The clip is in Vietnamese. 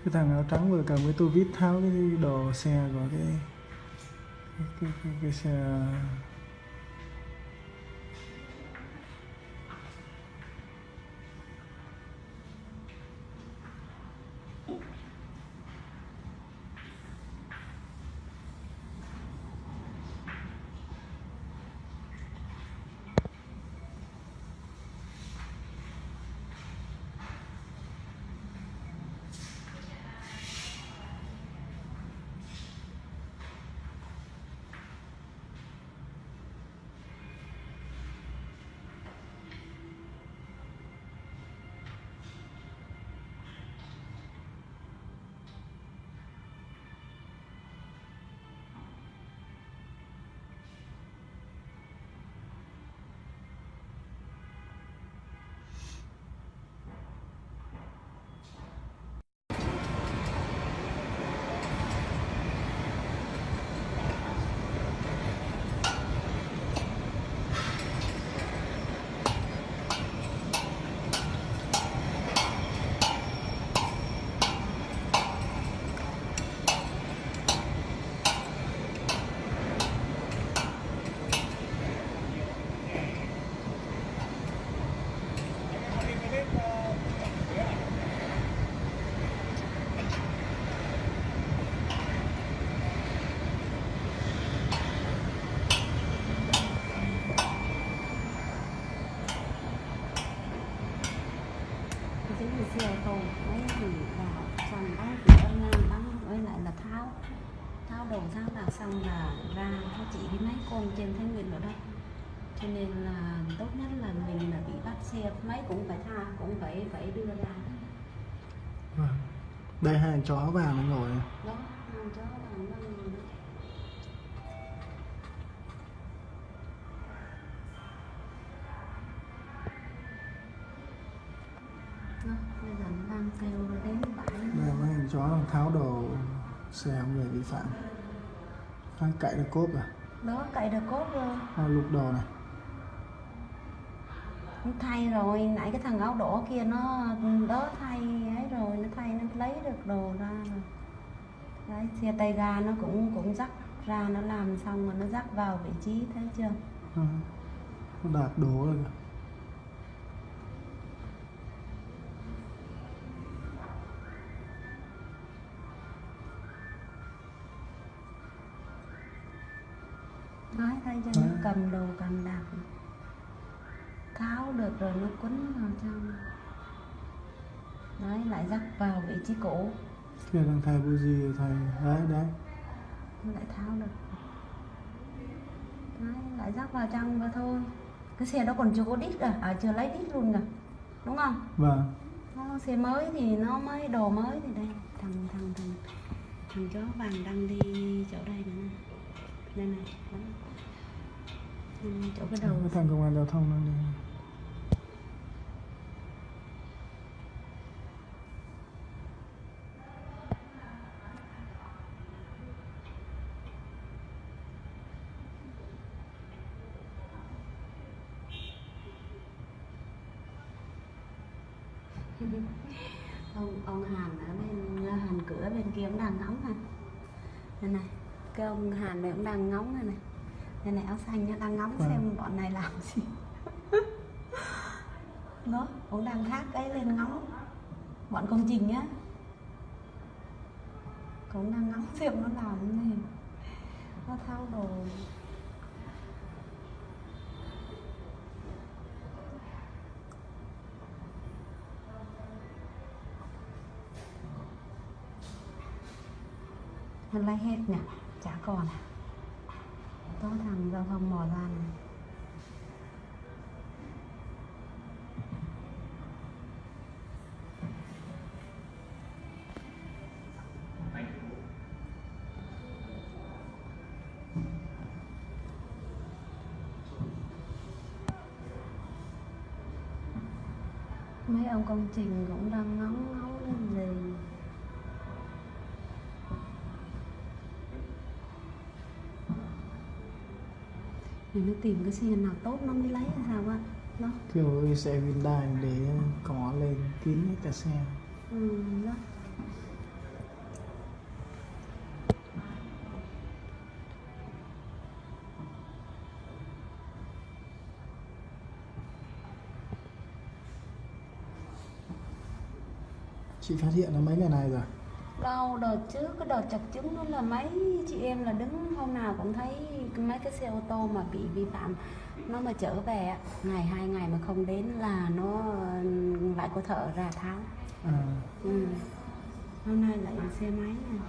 Cái thằng áo trắng vừa cầm cái tô vít tháo cái đồ xe của cái xe. Xe ô tô đấy thì vào xong đó thì ông Nam đó với lại là tháo đồ tháo nào xong là ra nó chỉ với mấy con trên Thái Nguyên ở đó, cho nên là tốt nhất là mình là bị bắt xe mấy cũng phải phải đưa ra. Vâng. Đây hai chó vào nó ngồi này. Đó hai chó vào nó ngồi đó. Bây giờ nó đang kêu đến bãi. Đây mấy thằng chó tháo đồ xe không về vi phạm. Hay cậy được cốp à? Đó cậy được cốp rồi. Lục đồ này. Nó thay rồi, nãy cái thằng áo đỏ kia nó đó thay ấy rồi, nó thay nó lấy được đồ ra rồi. Đấy, xe tay ga nó cũng dắt ra, nó làm xong rồi nó dắt vào vị trí, thấy chưa? Nó đạp đổ rồi kìa. Đấy, thấy chưa? Nó cầm đồ cầm đạp, tháo được rồi nó quấn vào trong. Đấy, lại dắt vào vị trí cũ. Kia đang thay buji thay đấy. Nó lại tháo được. Đấy, lại dắt vào trong và thôi. Cái xe đó còn chưa có đít à? Chưa lấy đít luôn kìa. Đúng không? Vâng. Nó xe mới thì nó mới đồ mới thì đây. Thằng chó vàng đang đi chỗ đây nữa. Đây này. Đó. Chỗ cái đầu. Cái thằng công an giao thông đang đi. ông Hàn ở bên Hàn cửa bên kia cũng đang ngóng ha. Đây này, cái ông Hàn này cũng đang ngóng này này. Đây này, áo xanh nó đang ngóng xem bọn này làm gì. Đó, cũng đang thác cái lên ngóng. Bọn công trình á cũng đang ngóng xem nó làm cái gì. Nó tháo đồ. Nó lấy hết nè, chả còn à. Có thằng giao thông mò ra này. Mấy ông công trình cũng đang ngóng lên gì. Thì nó tìm cái xe nào tốt nó mới lấy hay sao á. Đó. Kiểu cái xe Hyundai để có lên kín hết cả xe. Đó. Chị phát hiện là mấy ngày này rồi. Đâu đợt trước cái đợt chập chứng đó là mấy chị em là đứng hôm nào cũng thấy mấy cái xe ô tô mà bị vi phạm, nó mà trở về á, ngày 2 ngày mà không đến là nó lại có thợ ra tháo. À, Hôm nay lại xe máy này.